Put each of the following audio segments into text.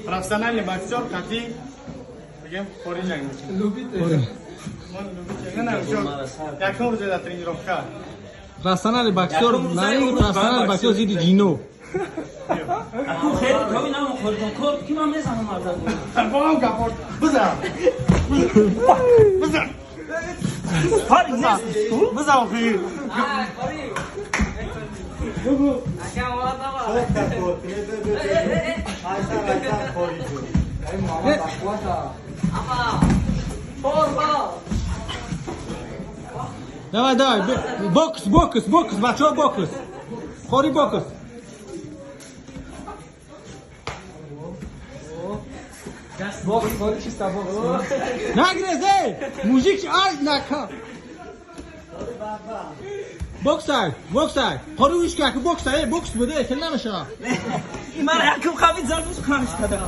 Профессиональный боксер, какие? Бегем, поринжак. Любите? Как он уже тренировка? Профессиональный боксер, наверное, профессиональный боксер зиди Джино. Давай, давай, бокс, бачо бокс. Хори бокс. Бокс, хори чисто бокс. Нагрез, эй! Мужик, ай, нака. Боксай. Хори уишка, боксай, бокс буде, кел намаша. имар яким хавид зарбуз каниш када.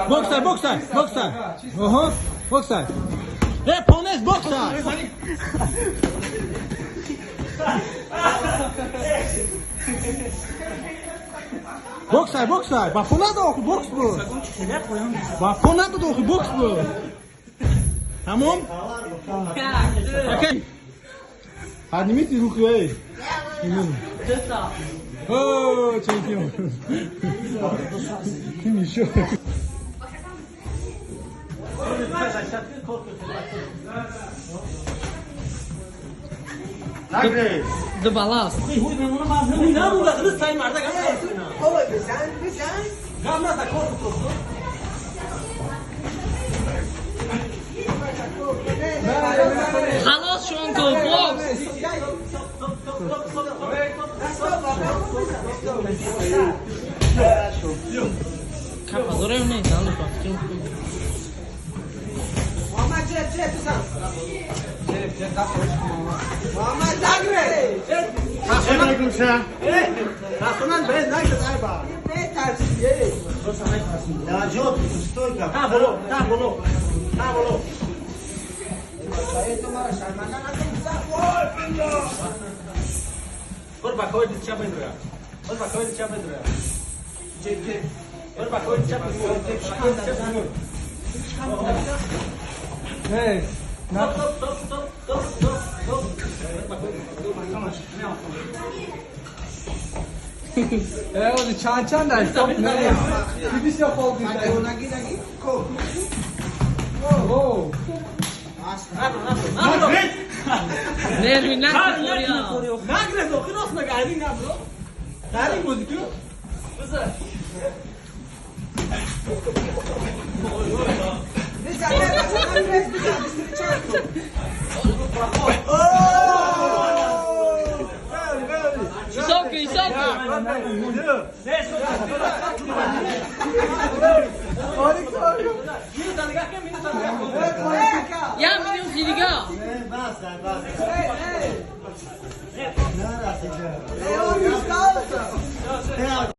Boxer. Boxer. Hey, Pones, boxer. Boxer. Bafonada oku box bu. Bafonada da oku box bu. Tamam? Okey. Hadi mit ruku ey. Oh, çekiyorum. Kim işiyor? The balas. خلاص شو انتو بوكس کپادور هم نیست الان فاکتون محمد چه تو سن محمد دگره Assalamu alaikum sir. رسولان به نگه دایبا به ترسیه Ya yok, stойка. ها بولو شاید تمہارا شرمندہ نہ کریں اور باکوی چا بندرا اور باکوی چا Hey. o çan da stop ne ya? Bir şey oldu işte. نگی کو Oh. نرمی نکن نگره دو خلاص نگردی نبرو داری بودی تو